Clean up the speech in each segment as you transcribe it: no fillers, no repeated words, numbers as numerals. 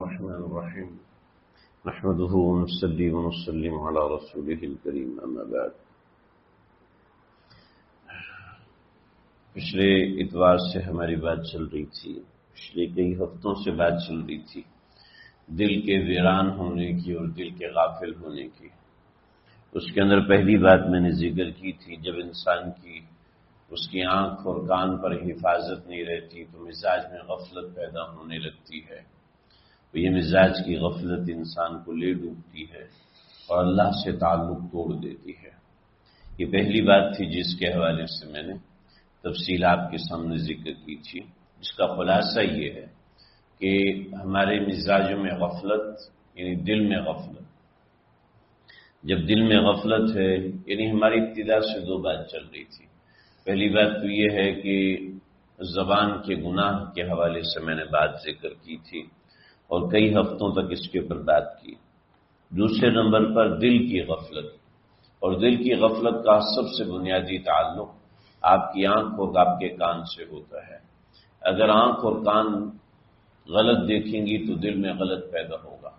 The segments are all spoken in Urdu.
الرحمن الرحیم نحمده ونصلي ونسلم على رسوله الكريم اما بعد۔ پچھلے اتوار سے ہماری بات چل رہی تھی، پچھلے کئی ہفتوں سے بات چل رہی تھی دل کے ویران ہونے کی اور دل کے غافل ہونے کی۔ اس کے اندر پہلی بات میں نے ذکر کی تھی، جب انسان کی اس کی آنکھ اور کان پر حفاظت نہیں رہتی تو مزاج میں غفلت پیدا ہونے لگتی ہے، یہ مزاج کی غفلت انسان کو لے ڈوبتی ہے اور اللہ سے تعلق توڑ دیتی ہے۔ یہ پہلی بات تھی جس کے حوالے سے میں نے تفصیل آپ کے سامنے ذکر کی تھی، جس کا خلاصہ یہ ہے کہ ہمارے مزاجوں میں غفلت یعنی دل میں غفلت، جب دل میں غفلت ہے یعنی ہماری ابتدا سے دو بات چل رہی تھی۔ پہلی بات تو یہ ہے کہ زبان کے گناہ کے حوالے سے میں نے بات ذکر کی تھی اور کئی ہفتوں تک اس کے اوپر بات کی۔ دوسرے نمبر پر دل کی غفلت، اور دل کی غفلت کا سب سے بنیادی تعلق آپ کی آنکھ اور آپ کے کان سے ہوتا ہے۔ اگر آنکھ اور کان غلط دیکھیں گی تو دل میں غلط پیدا ہوگا،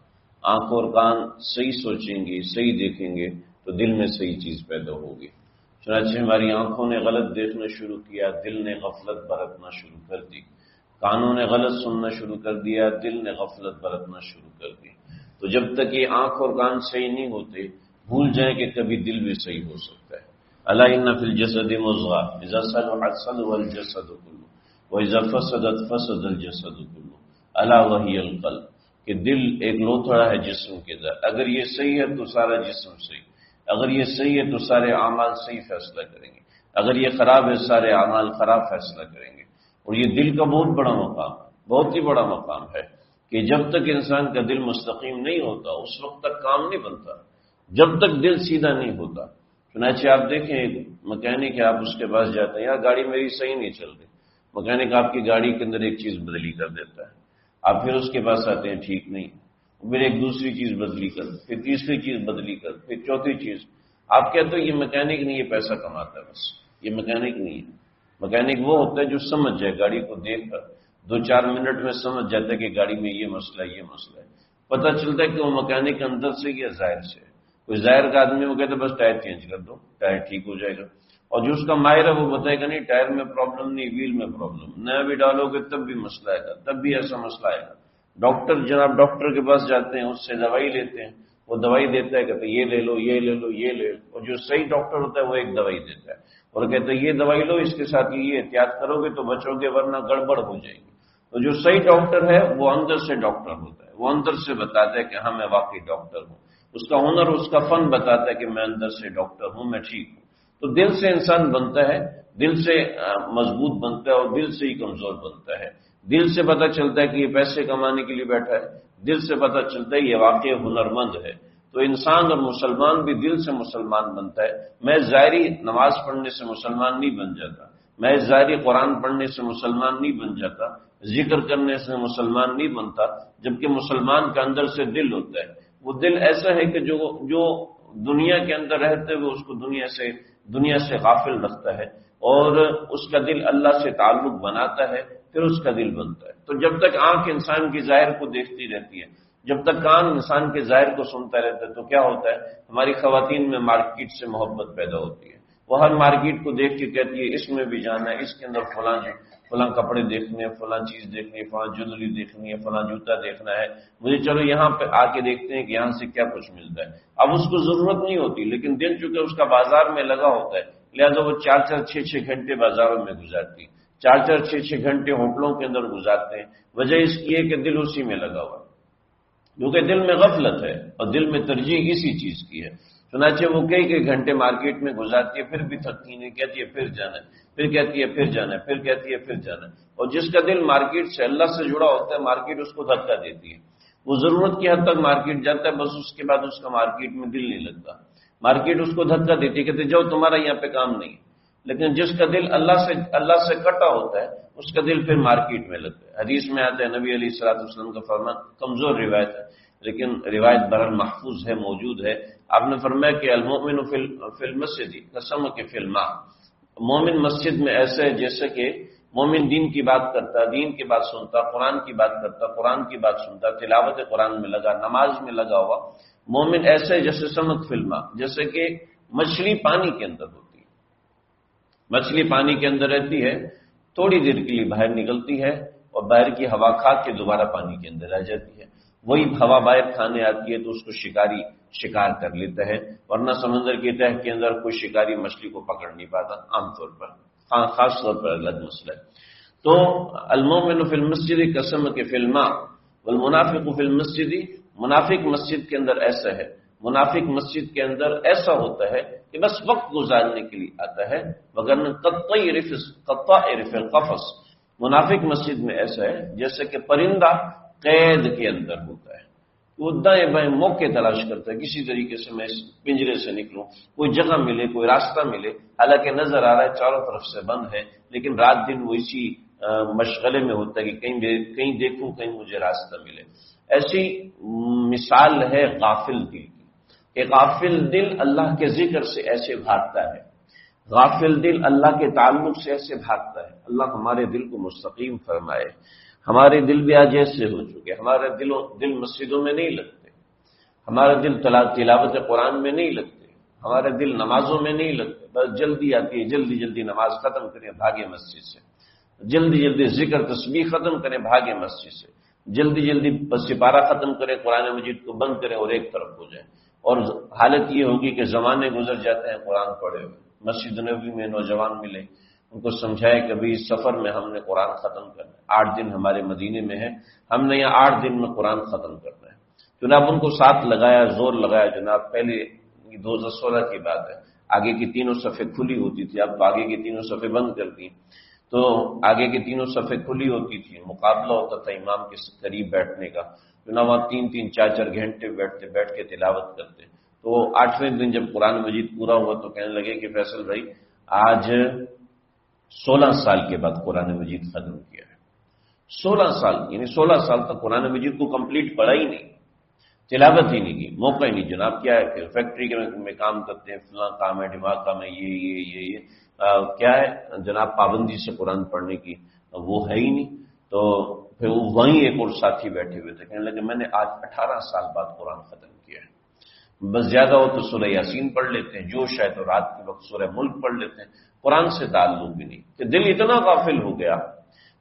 آنکھ اور کان صحیح سوچیں گی، صحیح دیکھیں گے تو دل میں صحیح چیز پیدا ہوگی۔ چنانچہ ہماری آنکھوں نے غلط دیکھنا شروع کیا، دل نے غفلت برتنا شروع کر دی، کانوں نے غلط سننا شروع کر دیا، دل نے غفلت برتنا شروع کر دی۔ تو جب تک یہ آنکھ اور کان صحیح نہیں ہوتے، بھول جائیں کہ کبھی دل بھی صحیح ہو سکتا ہے۔ الا ان فی الجسد مضغۃ اذا صلحت صلح الجسد كله واذا فسدت فسد الجسد كله الا وهي القلب، کہ دل ایک لوتھڑا ہے جسم کے اندر، اگر یہ صحیح ہے تو سارا جسم صحیح، اگر یہ صحیح ہے تو سارے اعمال صحیح فیصلہ کریں گے، اگر یہ خراب ہے سارے اعمال خراب فیصلہ کریں گے۔ اور یہ دل کا بہت بڑا مقام ہے، بہت ہی بڑا مقام ہے کہ جب تک انسان کا دل مستقیم نہیں ہوتا اس وقت تک کام نہیں بنتا، جب تک دل سیدھا نہیں ہوتا۔ چنانچہ آپ دیکھیں ایک مکینک ہے، آپ اس کے پاس جاتے ہیں، یار گاڑی میری صحیح نہیں چل رہی، مکینک آپ کی گاڑی کے اندر ایک چیز بدلی کر دیتا ہے، آپ پھر اس کے پاس آتے ہیں ٹھیک نہیں، پھر ایک دوسری چیز بدلی کر، پھر تیسری چیز بدلی کر، پھر چوتھی چیز، آپ کہتے ہو یہ مکینک نہیں، یہ پیسہ کماتا ہے، بس یہ مکینک نہیں ہے۔ مکینک وہ ہوتا ہے جو سمجھ جائے، گاڑی کو دیکھ کر 2-4 منٹ میں سمجھ جاتا ہے کہ گاڑی میں یہ مسئلہ ہے، یہ مسئلہ ہے، پتہ چلتا ہے کہ وہ مکینک اندر سے یا ظاہر سے۔ کوئی ظاہر کا آدمی وہ کہتا ہے بس ٹائر چینج کر دو، ٹائر ٹھیک ہو جائے گا، اور جو اس کا ماہر ہے وہ بتائے گا نہیں ٹائر میں پرابلم نہیں، ویل میں پرابلم، نیا بھی ڈالو گے تب بھی مسئلہ آئے گا، تب بھی ایسا مسئلہ آئے گا۔ ڈاکٹر جناب ڈاکٹر کے پاس جاتے ہیں، اس سے دوائی لیتے ہیں، وہ دوائی دیتا ہے کہتے یہ لے لو، یہ لے لو، یہ لے لو، اور جو صحیح ڈاکٹر ہوتا ہے وہ ایک دوائی دیتا ہے اور کہتے ہیں یہ دوائی لو، اس کے ساتھ یہ احتیاط کرو گے تو بچو گے ورنہ گڑبڑ ہو جائے گی۔ تو جو صحیح ڈاکٹر ہے وہ اندر سے ڈاکٹر ہوتا ہے، وہ اندر سے بتاتا ہے کہ ہاں میں واقعی ڈاکٹر ہوں، اس کا ہنر اس کا فن بتاتا ہے کہ میں اندر سے ڈاکٹر ہوں، میں ٹھیک ہوں۔ تو دل سے انسان بنتا ہے، دل سے مضبوط بنتا ہے اور دل سے ہی کمزور بنتا ہے۔ دل سے پتہ چلتا ہے کہ یہ پیسے کمانے کے لیے بیٹھا ہے، دل سے پتہ چلتا ہے یہ واقعی ہنرمند ہے۔ تو انسان اور مسلمان بھی دل سے مسلمان بنتا ہے۔ میں ظاہری نماز پڑھنے سے مسلمان نہیں بن جاتا، میں ظاہری قرآن پڑھنے سے مسلمان نہیں بن جاتا، ذکر کرنے سے مسلمان نہیں بنتا، جبکہ مسلمان کا اندر سے دل ہوتا ہے۔ وہ دل ایسا ہے کہ جو دنیا کے اندر رہتے ہوئے اس کو دنیا سے غافل رکھتا ہے، اور اس کا دل اللہ سے تعلق بناتا ہے، پھر اس کا دل بنتا ہے۔ تو جب تک آنکھ انسان کی ظاہر کو دیکھتی رہتی ہے، جب تک کان انسان کے ظاہر کو سنتا رہتا ہے، تو کیا ہوتا ہے ہماری خواتین میں مارکیٹ سے محبت پیدا ہوتی ہے، وہ ہر مارکیٹ کو دیکھ کے کہتی ہے اس میں بھی جانا ہے، اس کے اندر فلاں کپڑے دیکھنے ہیں، فلاں چیز دیکھنی ہے، فلاں جویلری دیکھنی ہے، فلاں جوتا دیکھنا ہے، مجھے چلو یہاں پہ آ کے دیکھتے ہیں کہ یہاں سے کیا کچھ ملتا ہے۔ اب اس کو ضرورت نہیں ہوتی، لیکن دن چونکہ اس کا بازار میں لگا ہوتا ہے، لہذا وہ 4-4 6-6 گھنٹے بازاروں میں گزارتی، 4-4 6-6 گھنٹے ہوٹلوں کے اندر گزارتے ہیں۔ وجہ اس کی ہے کہ دل اسی میں لگا ہوا ہے، کیونکہ دل میں غفلت ہے اور دل میں ترجیح اسی چیز کی ہے۔ چنانچہ وہ کئی گھنٹے مارکیٹ میں گزارتی ہے، پھر بھی تھکتی نہیں، کہتی ہے پھر جانا ہے، پھر کہتی ہے پھر جانا ہے، پھر کہتی ہے پھر جانا ہے۔ اور جس کا دل مارکیٹ سے اللہ سے جڑا ہوتا ہے، مارکیٹ اس کو دھکا دیتی ہے، وہ ضرورت کی حد تک مارکیٹ جاتا ہے، بس اس کے بعد اس کا مارکیٹ میں دل نہیں لگتا، مارکیٹ اس کو دھکا دیتی ہے، کہتے جاؤ تمہارا یہاں پہ کام نہیں ہے۔ لیکن جس کا دل اللہ سے کٹا ہوتا ہے اس کا دل پھر مارکیٹ میں لگتا ہے۔ حدیث میں آتا ہے، نبی علیہ الصلوۃ والسلام کا فرمان، کمزور روایت ہے لیکن روایت بہرحال محفوظ ہے، موجود ہے۔ آپ نے فرمایا کہ المؤمن فی المسجد کسمک فی الماء، مومن مسجد میں ایسے ہے جیسے کہ مومن دین کی بات کرتا، دین کی بات سنتا، قرآن کی بات کرتا، قرآن کی بات سنتا، تلاوت قرآن میں لگا، نماز میں لگا ہوا مومن ایسے جیسے سمک فلما، جیسے کہ مچھلی پانی کے اندر ہوتی ہے، مچھلی پانی کے اندر رہتی ہے، تھوڑی دیر کے لیے باہر نکلتی ہے اور باہر کی ہوا کھا کے دوبارہ پانی کے اندر آ جاتی ہے، وہی ہوا باہر کھانے آتی ہے تو اس کو شکاری شکار کر لیتا ہے، ورنہ سمندر کی تہہ کے اندر کوئی شکاری مچھلی کو پکڑ نہیں پاتا عام طور پر، خاص طور پر الگ مسئلہ ہے۔ تو المؤمن فی المسجد کسمک فی الماء والمنافق فی المسجد، منافق مسجد کے اندر ایسا ہے، منافق مسجد کے اندر ایسا ہوتا ہے کہ بس وقت گزارنے کے لیے آتا ہے، وگرنہ قطائر فی القفص، منافق مسجد میں ایسا ہے جیسے کہ پرندہ قید کے اندر ہوتا ہے، وہ دائیں بائیں موقع تلاش کرتا ہے، کسی طریقے سے میں اس پنجرے سے نکلوں، کوئی جگہ ملے، کوئی راستہ ملے، حالانکہ نظر آ رہا ہے چاروں طرف سے بند ہے، لیکن رات دن وہ اسی مشغلے میں ہوتا ہے کہ کہیں دیکھوں، کہیں مجھے راستہ ملے۔ ایسی مثال ہے غافل دل کی، کہ غافل دل اللہ کے ذکر سے ایسے بھاگتا ہے، غافل دل اللہ کے تعلق سے ایسے بھاگتا ہے۔ اللہ ہمارے دل کو مستقیم فرمائے۔ ہمارے دل بھی آج ایسے ہو چکے، ہمارے دل مسجدوں میں نہیں لگتے، ہمارے دل تلاوت قرآن میں نہیں لگتے، ہمارے دل نمازوں میں نہیں لگتے، بس جلدی آتی ہے، جلدی جلدی نماز ختم کریں بھاگے مسجد سے، جلدی جلدی ذکر تسبیح ختم کریں بھاگے مسجد سے، جلدی جلدی سپارہ ختم کریں، قرآن مجید کو بند کریں اور ایک طرف ہو جائیں، اور حالت یہ ہوگی کہ زمانے گزر جاتے ہیں قرآن پڑھے ہوئے۔ مسجد نبوی میں نوجوان ملے، ان کو سمجھائے کہ ابھی سفر میں ہم نے قرآن ختم کرنا ہے، 8 دن ہمارے مدینے میں ہے، ہم نے یہاں 8 دن میں قرآن ختم کرنا ہے۔ جناب ان کو ساتھ لگایا، زور لگایا، جناب پہلے 2016 کی بات ہے، آگے کی تینوں صفحے کھلی ہوتی تھی، اب تو آگے کی تینوں صفحے بند کر دی، تو آگے کی تینوں صفحے کھلی ہوتی تھی، مقابلہ ہوتا تھا امام کے قریب بیٹھنے کا، جناب وہاں 3-3 4-4 گھنٹے بیٹھ کے تلاوت کرتے۔ تو 8ویں دن جب قرآن مجید پورا ہوا تو کہنے لگے کہ فیصل بھائی آج 16 سال کے بعد قرآن مجید ختم کیا ہے، 16 سال، یعنی 16 سال تک قرآن مجید کو کمپلیٹ پڑھا ہی نہیں، تلاوت ہی نہیں کی، موقع ہی نہیں۔ جناب کیا ہے کہ فیکٹری میں کام کرتے ہیں، فلاں کام ہے، دماغ کام ہے، یہ کیا ہے جناب پابندی سے قرآن پڑھنے کی وہ ہے ہی نہیں۔ تو پھر وہیں ایک اور ساتھی بیٹھے ہوئے تھے، کہنے لگے میں نے آج 18 سال بعد قرآن ختم کیا ہے، بس زیادہ ہو تو سورہ یاسین پڑھ لیتے ہیں، جو شاید تو رات کے وقت سورہ ملک پڑھ لیتے ہیں، قرآن سے تعلق بھی نہیں، کہ دل اتنا غافل ہو گیا،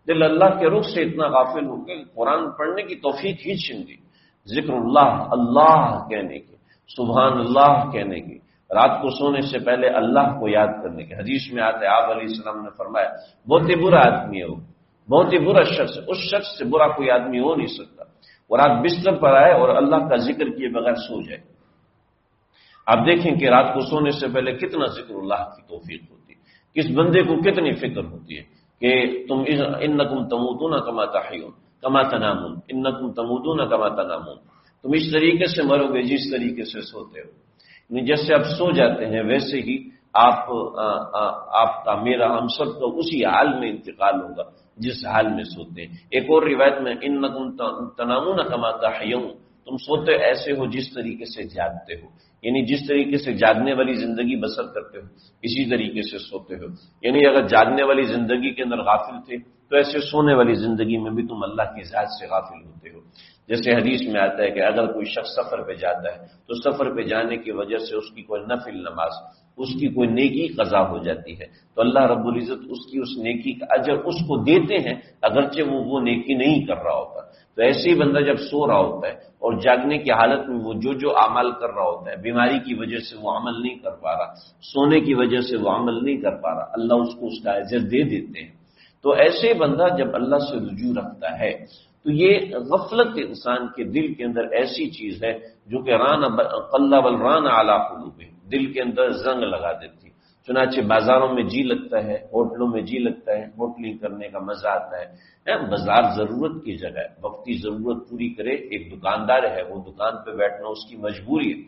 دل اللہ کے رخ سے اتنا غافل ہو گیا کہ قرآن پڑھنے کی توفیق ہی چھن گئی، ذکر اللہ، اللہ کہنے کی، سبحان اللہ کہنے کی، رات کو سونے سے پہلے اللہ کو یاد کرنے کی۔ حدیث میں آتا ہے، آپ علیہ السلام نے فرمایا بہت ہی برا آدمی ہے وہ، بہت ہی برا شخص ہے، اس شخص سے برا کوئی آدمی ہو نہیں سکتا، اور رات بستر پر آئے اور اللہ کا ذکر کیے بغیر سو جائے۔ آپ دیکھیں کہ رات کو سونے سے پہلے کتنا ذکر اللہ کی توفیق ہوتی ہے، کس بندے کو کتنی فکر ہوتی ہے کہ تم انکم تموتون کما تحیون کما تنامون، انکم تموتون کما تنامون، تم اس طریقے سے مرو گے جس طریقے سے سوتے ہو، یعنی جیسے آپ سو جاتے ہیں ویسے ہی آپ کا، میرا، ہم سب کا اسی حال میں انتقال ہوگا جس حال میں سوتے ہیں۔ ایک اور روایت میں انکم تنامون کما تحیون، تم سوتے ایسے ہو جس طریقے سے جاگتے ہو، یعنی جس طریقے سے جاگنے والی زندگی بسر کرتے ہو اسی طریقے سے سوتے ہو، یعنی اگر جاگنے والی زندگی کے اندر غافل تھے تو ایسے سونے والی زندگی میں بھی تم اللہ کی ذات سے غافل ہوتے ہو۔ جیسے حدیث میں آتا ہے کہ اگر کوئی شخص سفر پہ جاتا ہے تو سفر پہ جانے کی وجہ سے اس کی کوئی نفل نماز، اس کی کوئی نیکی قضا ہو جاتی ہے تو اللہ رب العزت اس کی اس نیکی کا اجر اس کو دیتے ہیں، اگرچہ وہ نیکی نہیں کر رہا ہوتا۔ تو ایسے ہی بندہ جب سو رہا ہوتا ہے اور جاگنے کی حالت میں وہ جو اعمال کر رہا ہوتا ہے، بیماری کی وجہ سے وہ عمل نہیں کر پا رہا، سونے کی وجہ سے وہ عمل نہیں کر پا رہا، اللہ اس کو اس کا اجر دے دیتے ہیں۔ تو ایسے بندہ جب اللہ سے رجوع رکھتا ہے تو یہ غفلت انسان کے دل کے اندر ایسی چیز ہے جو کہ قلب الران علی قلوبہم، دل کے اندر زنگ لگا دیتی۔ چنانچہ بازاروں میں جی لگتا ہے، ہوٹلوں میں جی لگتا ہے، ہوٹلنگ کرنے کا مزہ آتا ہے۔ بازار ضرورت کی جگہ ہے، وقتی ضرورت پوری کرے، ایک دکاندار ہے وہ دکان پہ بیٹھنا اس کی مجبوری ہے،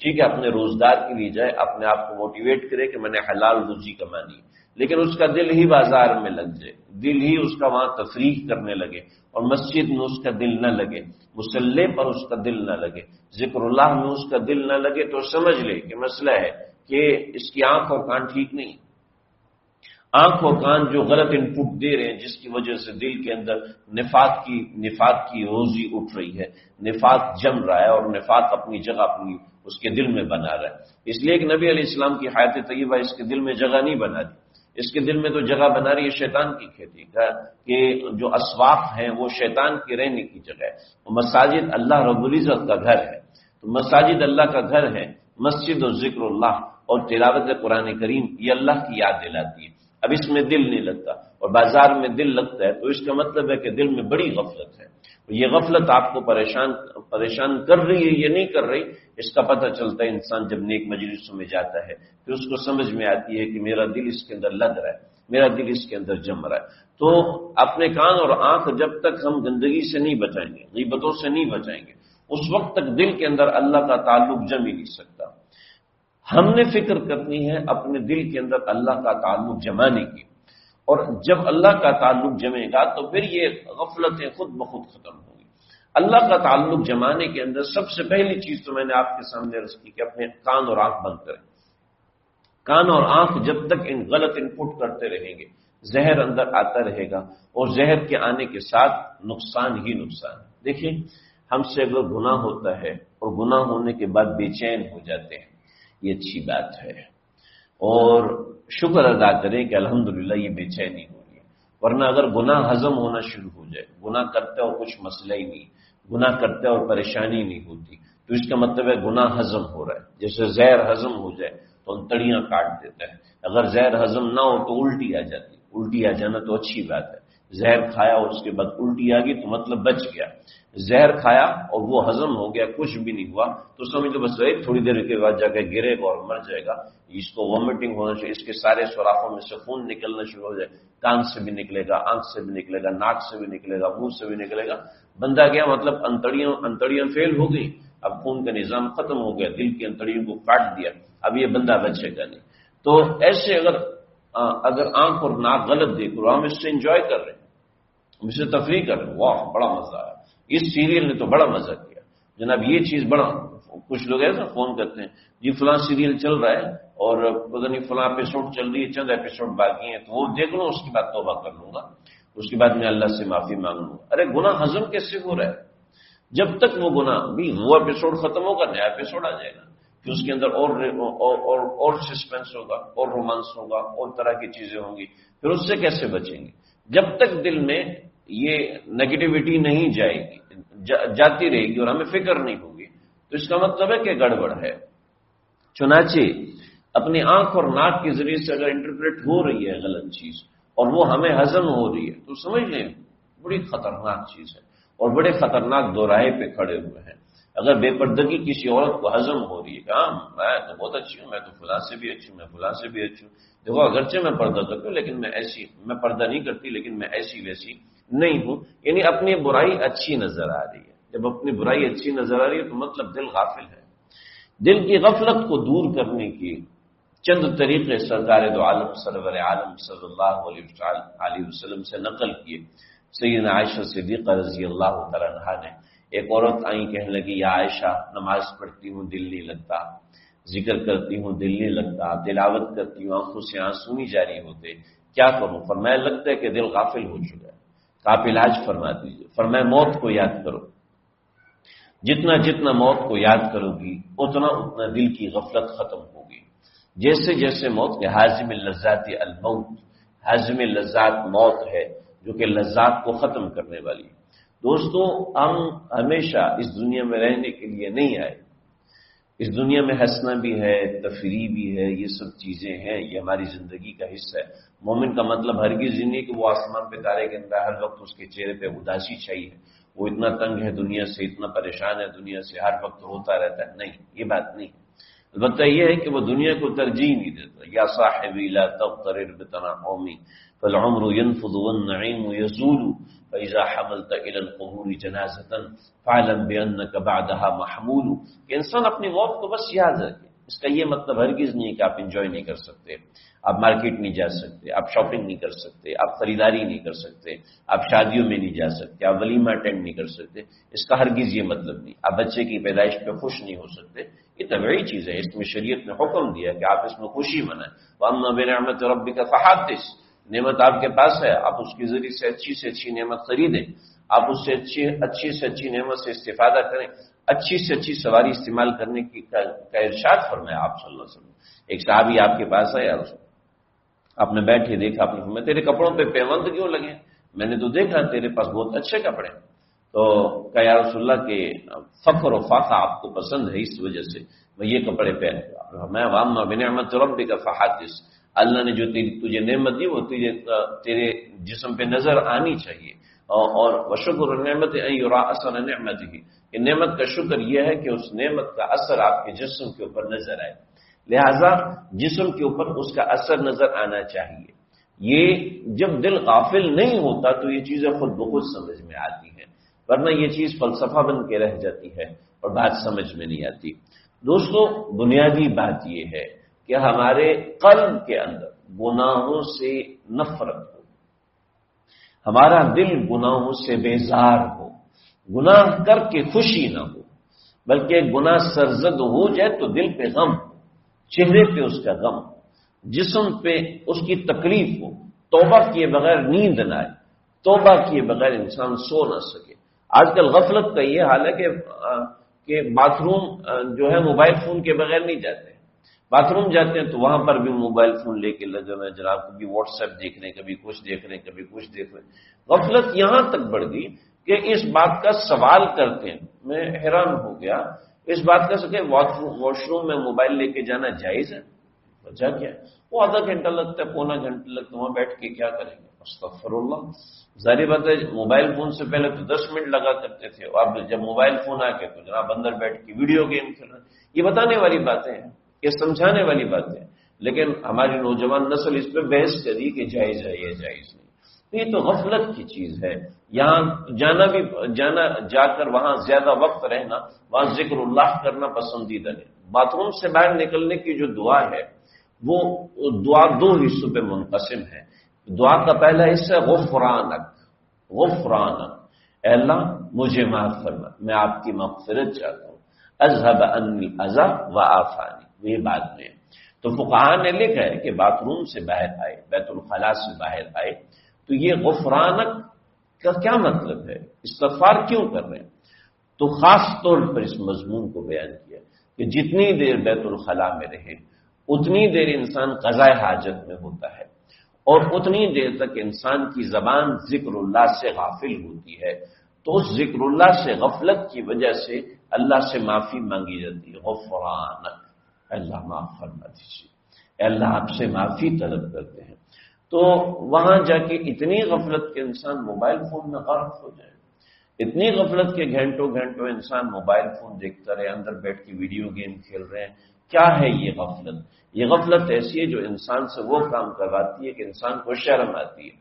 ٹھیک ہے، اپنے روزگار کے لیے جائے، اپنے آپ کو موٹیویٹ کرے کہ میں نے حلال روزی کمانی، لیکن اس کا دل ہی بازار میں لگ جائے، دل ہی اس کا وہاں تفریح کرنے لگے، اور مسجد میں اس کا دل نہ لگے، مصلی پر اس کا دل نہ لگے، ذکر اللہ میں اس کا دل نہ لگے، تو سمجھ لے کہ مسئلہ ہے کہ اس کی آنکھ اور کان ٹھیک نہیں۔ آنکھ اور کان جو غلط انپٹ دے رہے ہیں، جس کی وجہ سے دل کے اندر نفاق کی روزی اٹھ رہی ہے، نفاق جم رہا ہے، اور نفاق اپنی جگہ اپنی اس کے دل میں بنا رہا ہے۔ اس لیے کہ نبی علیہ السلام کی حیات طیبہ اس کے دل میں جگہ نہیں بنا دی، اس کے دل میں تو جگہ بنا رہی ہے شیطان کی کھیتی کہ جو اسواق ہیں وہ شیطان کی رہنے کی جگہ ہے۔ مساجد اللہ رب العزت کا گھر ہے، تو مساجد اللہ کا گھر ہے، مسجد اور ذکر اللہ اور تلاوت قرآن کریم یہ اللہ کی یاد دلاتی ہے۔ اب اس میں دل نہیں لگتا اور بازار میں دل لگتا ہے، تو اس کا مطلب ہے کہ دل میں بڑی غفلت ہے۔ یہ غفلت آپ کو پریشان کر رہی ہے یا نہیں کر رہی، اس کا پتہ چلتا ہے انسان جب نیک مجلسوں میں جاتا ہے، پھر اس کو سمجھ میں آتی ہے کہ میرا دل اس کے اندر لگ رہا ہے، میرا دل اس کے اندر جم رہا ہے۔ تو اپنے کان اور آنکھ جب تک ہم گندگی سے نہیں بچائیں گے، غیبتوں سے نہیں بچائیں گے، اس وقت تک دل کے اندر اللہ کا تعلق جم ہی نہیں سکتا۔ ہم نے فکر کرنی ہے اپنے دل کے اندر اللہ کا تعلق جمانے کی، اور جب اللہ کا تعلق جمے گا تو پھر یہ غفلتیں خود بخود ختم ہوں گی۔ اللہ کا تعلق جمانے کے اندر سب سے پہلی چیز تو میں نے آپ کے سامنے رکھ کی کہ اپنے کان اور آنکھ بند کریں۔ کان اور آنکھ جب تک ان غلط انپٹ کرتے رہیں گے، زہر اندر آتا رہے گا، اور زہر کے آنے کے ساتھ نقصان ہی نقصان ہے۔ دیکھیں، ہم سے اگر گناہ ہوتا ہے اور گناہ ہونے کے بعد بے چین ہو جاتے ہیں، یہ اچھی بات ہے، اور شکر ادا کریں کہ الحمدللہ یہ بے چینی ہو رہی ہے۔ ورنہ اگر گناہ ہضم ہونا شروع ہو جائے، گناہ کرتے اور کچھ مسئلہ ہی نہیں، گناہ کرتے اور پریشانی نہیں ہوتی، تو اس کا مطلب ہے گناہ ہضم ہو رہا ہے۔ جیسے زہر ہضم ہو جائے تو انتڑیاں کاٹ دیتا ہے، اگر زہر ہضم نہ ہو تو الٹی آ جاتی، الٹی آ جانا تو اچھی بات ہے۔ زہر کھایا اور اس کے بعد الٹی آ گئی تو مطلب بچ گیا۔ زہر کھایا اور وہ ہضم ہو گیا، کچھ بھی نہیں ہوا، تو سمجھ لو بس تھوڑی دیر کے بعد جا کے گرے گا اور مر جائے گا۔ اس کو وامٹنگ ہونا چاہیے، اس کے سارے سوراخوں میں سے خون نکلنا شروع ہو جائے، کان سے بھی نکلے گا، آنکھ سے بھی نکلے گا، ناک سے بھی نکلے گا، منہ سے بھی نکلے گا، بندہ گیا، مطلب انتڑیاں فیل ہو گئی، اب خون کا نظام ختم ہو گیا، دل کی انتڑیوں کو کاٹ دیا، اب یہ بندہ بچے گا نہیں۔ تو ایسے اگر آنکھ اور ناک غلط دیکھ رہا، ہم اس سے انجوائے کر رہے ہیں، ہم اس سے تفریح کر رہے ہیں، واہ بڑا مزہ آیا، اس سیریل نے تو بڑا مزہ کیا جناب، یہ چیز بڑا۔ کچھ لوگ ایسا فون کرتے ہیں، جی فلاں سیریل چل رہا ہے اور پتہ نہیں فلاں ایپیسوڈ چل رہی ہے، چند ایپیسوڈ باقی ہیں، تو وہ دیکھ لوں، اس کے بعد توبہ کر لوں گا، اس کے بعد میں اللہ سے معافی مانگ لوں گا۔ ارے گناہ ہضم کیسے ہو رہا ہے؟ جب تک وہ گناہ بھی وہ ایپیسوڈ ختم ہوگا، نیا ایپیسوڈ آ جائے گا، پھر اس کے اندر اور سسپینس ہوگا، اور رومانس ہوگا، اور طرح کی چیزیں ہوں گی، پھر اس سے کیسے بچیں گے؟ جب تک دل میں یہ نیگیٹیوٹی نہیں جائے گی، جاتی رہے گی اور ہمیں فکر نہیں ہوگی، تو اس کا مطلب ہے کہ گڑبڑ ہے۔ چنانچہ اپنی آنکھ اور ناک کے ذریعے سے اگر انٹرپریٹ ہو رہی ہے غلط چیز اور وہ ہمیں ہضم ہو رہی ہے، تو سمجھ لیں بڑی خطرناک چیز ہے، اور بڑے خطرناک دوراہے پہ کھڑے ہوئے ہیں۔ اگر بے پردگی کسی عورت کو ہضم ہو رہی ہے کہ ہاں میں تو بہت اچھی ہوں، میں تو فلاں سے بھی اچھی ہوں، میں فلاں سے بھی اچھی ہوں، دیکھو اگرچہ میں پردہ کرتی ہوں لیکن میں پردہ نہیں کرتی، لیکن میں ایسی ویسی نہیں ہوں، یعنی اپنی برائی اچھی نظر آ رہی ہے۔ جب اپنی برائی اچھی نظر آ رہی ہے تو مطلب دل غافل ہے۔ دل کی غفلت کو دور کرنے کی چند طریقے سرکار دو عالم سرور عالم صلی اللہ علیہ وسلم سے نقل کیے۔ سیدنا عائشہ صدیقہ رضی اللہ تعالیٰ عنہا نے، ایک عورت آئی کہنے لگی، یا عائشہ نماز پڑھتی ہوں دل نہیں لگتا، ذکر کرتی ہوں دل نہیں لگتا، تلاوت کرتی ہوں آنکھوں سے آنسو نہیں جاری ہوتے، کیا کروں؟ فرمایا لگتا ہے کہ دل غافل ہو چکا ہے، آپ علاج فرما دیجیے۔ فرمایا موت کو یاد کرو، جتنا جتنا موت کو یاد کرو گی اتنا اتنا دل کی غفلت ختم ہوگی۔ جیسے جیسے موت کے حازم اللذات الموت، حازم لذات موت ہے جو کہ لذات کو ختم کرنے والی ہے۔ دوستو، ہم ہمیشہ اس دنیا میں رہنے کے لیے نہیں آئے، اس دنیا میں ہنسنا بھی ہے، تفریح بھی ہے، یہ سب چیزیں ہیں، یہ ہماری زندگی کا حصہ ہے۔ مومن کا مطلب ہرگز یہ نہیں کہ وہ آسمان پہ تارے گنتا ہے، ہر وقت اس کے چہرے پہ اداسی چاہیے، وہ اتنا تنگ ہے دنیا سے، اتنا پریشان ہے دنیا سے، ہر وقت روتا رہتا ہے، نہیں، یہ بات نہیں ہے۔ البتہ یہ ہے کہ وہ دنیا کو ترجیح نہیں دیتا۔ یا صاحبی لا تغترر بتنعمی فالعمر ينفض والنعيم يزول فإذا حملت إلى القبور جنازة فاعلم بأنك بعدها محمول، کہ انسان اپنی موت کو بس یاد رکھے، اس کا یہ مطلب ہرگز نہیں کہ آپ انجوائے نہیں کر سکتے، آپ مارکیٹ نہیں جا سکتے، آپ شاپنگ نہیں کر سکتے، آپ خریداری نہیں کر سکتے، آپ شادیوں میں نہیں جا سکتے، آپ ولیمہ اٹینڈ نہیں کر سکتے، اس کا ہرگز یہ مطلب نہیں۔ آپ بچے کی پیدائش پہ خوش نہیں ہو سکتے، یہ طبیعی چیز ہے، اس میں شریعت نے حکم دیا کہ آپ اس میں خوشی منائیں۔ وَأَمَّا بِنِعْمَةِ رَبِّكَ فَحَدِّثْ، نعمت آپ کے پاس ہے، آپ اس کے ذریعے سے اچھی نعمت خریدیں، آپ اس سے اچھی نعمت سے استفادہ کریں، اچھی سے اچھی سواری استعمال کرنے کی کا ارشاد فرمایا آپ صلی اللہ علیہ وسلم۔ ایک صحابی آپ کے پاس آیا، آپ نے بیٹھے دیکھا، آپ نے فرمایا تیرے کپڑوں پہ پیوند کیوں لگے؟ میں نے تو دیکھا تیرے پاس بہت اچھے کپڑے ہیں۔ تو کہا یا رسول اللہ کہ فخر و فاقہ آپ کو پسند ہے، اس وجہ سے میں یہ کپڑے پہن رہا ہوں۔ میں وَأَمَّا بِنِعْمَةِ رَبِّكَ فَحَدِّثْ، اللہ نے جو تجھے نعمت دی وہ تیرے جسم پہ نظر آنی چاہیے، اور وشکر النعمت ان یرا اثر نعمته، کہ نعمت کا شکر یہ ہے کہ اس نعمت کا اثر آپ کے جسم کے اوپر نظر آئے، لہذا جسم کے اوپر اس کا اثر نظر آنا چاہیے۔ یہ جب دل غافل نہیں ہوتا تو یہ چیزیں خود بخود سمجھ میں آتی ہیں، ورنہ یہ چیز فلسفہ بن کے رہ جاتی ہے اور بات سمجھ میں نہیں آتی۔ دوستو، بنیادی بات یہ ہے کہ ہمارے قلب کے اندر گناہوں سے نفرت ہو، ہمارا دل گناہوں سے بیزار ہو، گناہ کر کے خوشی نہ ہو، بلکہ گناہ سرزد ہو جائے تو دل پہ غم ہو، چہرے پہ اس کا غم ہو، جسم پہ اس کی تکلیف ہو، توبہ کیے بغیر نیند نہ آئے، توبہ کیے بغیر انسان سو نہ سکے۔ آج کل غفلت کا یہ حال ہے کہ باتھ روم جو ہے موبائل فون کے بغیر نہیں جاتے، باتھ روم جاتے ہیں تو وہاں پر بھی موبائل فون لے کے لگے ہوئے ہیں جناب، کبھی واٹس ایپ دیکھ رہے ہیں، کبھی کچھ دیکھ رہے ہیں، کبھی کچھ دیکھ رہے ہیں۔ غفلت یہاں تک بڑھ گئی کہ اس بات کا سوال کرتے ہیں، میں حیران ہو گیا اس بات کا کہ واش روم میں موبائل لے کے جانا جائز ہے؟ وجہ کیا ہے؟ وہ آدھا گھنٹہ لگتا ہے، پونا گھنٹہ لگتا ہے، وہاں بیٹھ کے کیا کریں گے؟ استغفر اللہ۔ ظاہر بات ہے موبائل فون سے پہلے تو 10 منٹ لگا کرتے تھے، اب جب موبائل فون آ کے تو جناب اندر بیٹھ کے ویڈیو گیم کھیل رہے ہیں۔ یہ بتانے والی باتیں ہیں، یہ سمجھانے والی باتیں ہیں، لیکن ہماری نوجوان نسل اس پہ بحث کری کہ جائز ہے، یہ جائز نہیں۔ یہ تو غفلت کی چیز ہے۔ یہاں جا کر وہاں زیادہ وقت رہنا، وہاں ذکر اللہ کرنا پسندیدہ ہے۔ باتھ روم سے باہر نکلنے کی جو دعا ہے وہ دعا 2 حصوں پہ منقسم ہے۔ دعا کا پہلا حصہ غفرانک، غفرانک، اے اللہ مجھے معاف فرما، میں آپ کی مغفرت چاہتا ہوں، اذهب عني الاذى وعافاني، یہ بات میں ہے۔ تو فقہاء نے لکھا ہے کہ باتھ روم سے باہر آئے، بیت الخلاء سے باہر آئے تو یہ غفرانک کا کیا مطلب ہے، استغفار کیوں کر رہے ہیں؟ تو خاص طور پر اس مضمون کو بیان کیا کہ جتنی دیر بیت الخلاء میں رہے اتنی دیر انسان قضاء حاجت میں ہوتا ہے، اور اتنی دیر تک انسان کی زبان ذکر اللہ سے غافل ہوتی ہے، تو اس ذکر اللہ سے غفلت کی وجہ سے اللہ سے معافی مانگی جاتی ہے۔ غفرانک، اللہ معاف فرما دیجیے، اللہ آپ سے معافی طلب کرتے ہیں۔ تو وہاں جا کے اتنی غفلت کے انسان موبائل فون میں غرق ہو جائے، اتنی غفلت کے گھنٹوں انسان موبائل فون دیکھتا رہے، اندر بیٹھ کے ویڈیو گیم کھیل رہے ہیں۔ کیا ہے یہ غفلت؟ یہ غفلت ایسی ہے جو انسان سے وہ کام کرواتی ہے کہ انسان کو شرم آتی ہے،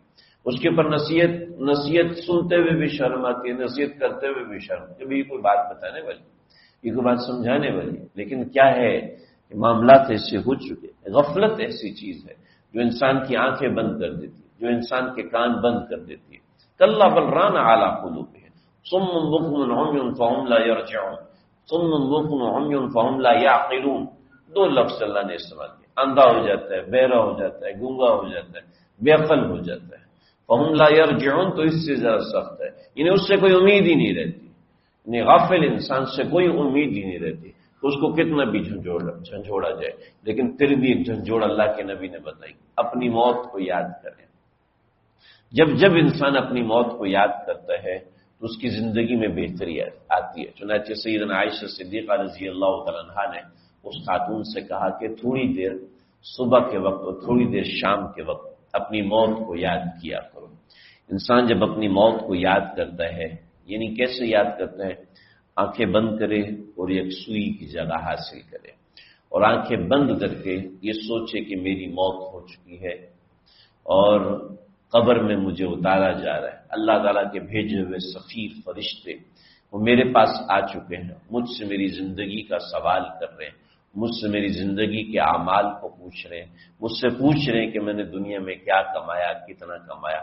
اس کے اوپر نصیحت سنتے ہوئے بھی شرم آتی ہے، نصیحت کرتے ہوئے بھی شرم، جب یہ کوئی بات بتانے والی، یہ کوئی بات سمجھانے والی، لیکن کیا ہے کہ معاملات ایسے ہو چکے۔ غفلت ایسی چیز ہے جو انسان کی آنکھیں بند کر دیتی ہے، جو انسان کے کان بند کر دیتی ہے۔ کلا بل ران علی قلوبہم صم بکم عمی فہم لا یرجعون، صم بکم عمی فہم لا یعقلون، 2 لفظ اللہ نے استعمال کیے۔ اندھا ہو جاتا ہے، بہرا ہو جاتا ہے، گونگا ہو جاتا ہے، بے عقل ہو جاتا ہے۔ فہم لا یرجعون تو اس سے ذرا سخت ہے، یعنی اس سے کوئی امید ہی نہیں رہتی، یعنی غافل انسان سے کوئی امید ہی نہیں رہتی، اس کو کتنا بھی جھنجھوڑا جائے، لیکن پھر بھی ایک جھنجھوڑ اللہ کے نبی نے بتائی، اپنی موت کو یاد کریں۔ جب انسان اپنی موت کو یاد کرتا ہے تو اس کی زندگی میں بہتری آتی ہے۔ چنانچہ سیدنا عائشہ صدیقہ رضی اللہ تعالیٰ عنہا نے اس خاتون سے کہا کہ تھوڑی دیر صبح کے وقت اور تھوڑی دیر شام کے وقت اپنی موت کو یاد کیا کرو۔ انسان جب اپنی موت کو یاد کرتا ہے، یعنی کیسے یاد کرتا ہے؟ آنکھیں بند کرے اور ایک سوئی کی جگہ حاصل کرے، اور آنکھیں بند کر کے یہ سوچے کہ میری موت ہو چکی ہے اور قبر میں مجھے اتارا جا رہا ہے، اللہ تعالیٰ کے بھیجے ہوئے سفیر فرشتے وہ میرے پاس آ چکے ہیں، مجھ سے میری زندگی کا سوال کر رہے ہیں، مجھ سے میری زندگی کے اعمال کو پوچھ رہے ہیں، مجھ سے پوچھ رہے ہیں کہ میں نے دنیا میں کیا کمایا، کتنا کمایا،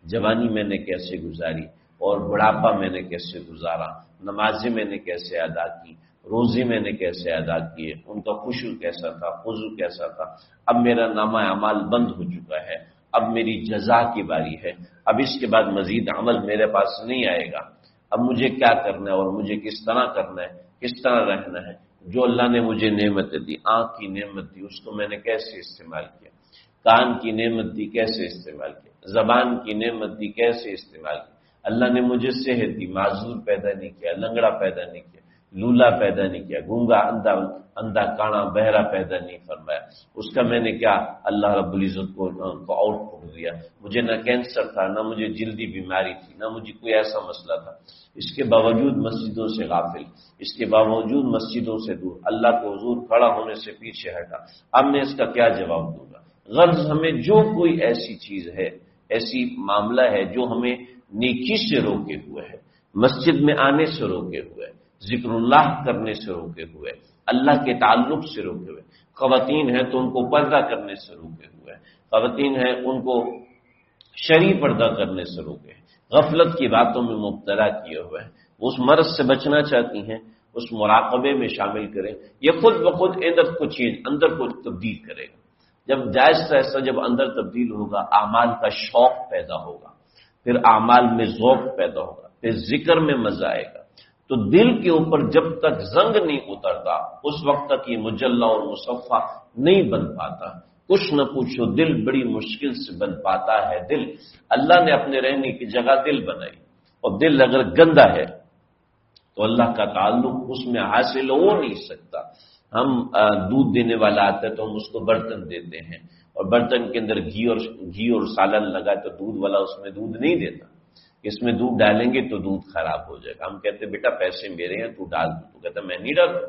جوانی میں نے کیسے گزاری اور بڑھاپا میں نے کیسے گزارا، نمازیں میں نے کیسے ادا کی، روزے میں نے کیسے ادا کیے، ان کا خشوع کیسا تھا، خضوع کیسا تھا۔ اب میرا نامہ اعمال بند ہو چکا ہے، اب میری جزا کی باری ہے، اب اس کے بعد مزید عمل میرے پاس نہیں آئے گا، اب مجھے کیا کرنا ہے اور مجھے کس طرح کرنا ہے، کس طرح رہنا ہے۔ جو اللہ نے مجھے نعمتیں دی، آنکھ کی نعمت دی، اس کو میں نے کیسے استعمال کیا، کان کی نعمت دی کیسے استعمال کیا، زبان کی نعمت دی کیسے استعمال کیا۔ اللہ نے مجھے صحت دی، معذور پیدا نہیں کیا، لنگڑا پیدا نہیں کیا، لولا پیدا نہیں کیا، گونگا اندھا کانا بہرا پیدا نہیں فرمایا، اس کا میں نے کیا اللہ رب العزت کو آؤٹ پٹ دیا۔ مجھے نہ کینسر تھا، نہ مجھے جلدی بیماری تھی، نہ مجھے کوئی ایسا مسئلہ تھا، اس کے باوجود مسجدوں سے غافل، اس کے باوجود مسجدوں سے دور، اللہ کے حضور کھڑا ہونے سے پیچھے ہٹا۔ اب میں اس کا کیا جواب دوں گا؟ غرض ہمیں جو کوئی ایسی چیز ہے، ایسی معاملہ ہے جو ہمیں نیکی سے روکے ہوئے ہے، مسجد میں آنے سے روکے ہوئے، ذکر اللہ کرنے سے روکے ہوئے، اللہ کے تعلق سے روکے ہوئے، خواتین ہیں تو ان کو پردہ کرنے سے روکے ہوئے، خواتین ہیں ان کو شرعی پردہ کرنے سے روکے ہیں، غفلت کی باتوں میں مبتلا کیے ہوئے ہیں، وہ اس مرض سے بچنا چاہتی ہیں، اس مراقبے میں شامل کریں، یہ خود بخود اندر کو تبدیل کرے گا۔ جب جائز سے ایسا جب اندر تبدیل ہوگا، اعمال کا شوق پیدا ہوگا، پھر اعمال میں ذوق پیدا ہوگا، پھر ذکر میں مزہ آئے گا، تو دل کے اوپر جب تک زنگ نہیں اترتا اس وقت تک یہ مجلہ اور مصفہ نہیں بن پاتا۔ کچھ نہ پوچھو، دل بڑی مشکل سے بن پاتا ہے۔ دل اللہ نے اپنے رہنے کی جگہ دل بنائی، اور دل اگر گندا ہے تو اللہ کا تعلق اس میں حاصل ہو نہیں سکتا۔ ہم دودھ دینے والا آتا ہے تو ہم اس کو برتن دیتے ہیں، اور برتن کے اندر گھی اور سالن لگا تو دودھ والا اس میں دودھ نہیں دیتا، اس میں دودھ ڈالیں گے تو دودھ خراب ہو جائے گا۔ ہم کہتے ہیں بیٹا پیسے میرے ہیں تو ڈال دو، تو کہتا میں نہیں ڈالوں،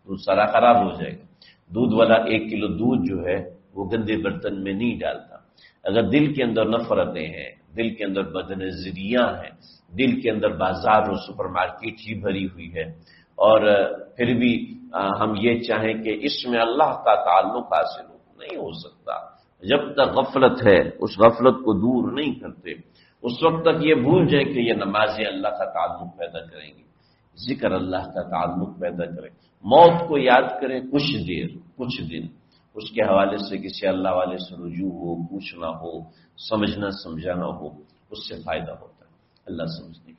دودھ سارا خراب ہو جائے گا۔ دودھ والا 1 کلو دودھ جو ہے وہ گندے برتن میں نہیں ڈالتا۔ اگر دل کے اندر نفرتیں ہیں، دل کے اندر بدنظریاں ہیں، دل کے اندر بازار اور سپر مارکیٹ ہی بھری ہوئی ہے، اور پھر بھی ہم یہ چاہیں کہ اس میں اللہ کا تعلق حاصل ہو، نہیں ہو سکتا۔ جب تک غفلت ہے اس غفلت کو دور نہیں کرتے، اس وقت تک یہ بھول جائیں کہ یہ نمازیں اللہ کا تعلق پیدا کریں گی، ذکر اللہ کا تعلق پیدا کریں، موت کو یاد کریں کچھ دیر کچھ دن، اس کے حوالے سے کسی اللہ والے سے رجوع ہو، پوچھنا ہو، سمجھنا سمجھانا ہو، اس سے فائدہ ہوتا ہے۔ اللہ سمجھنے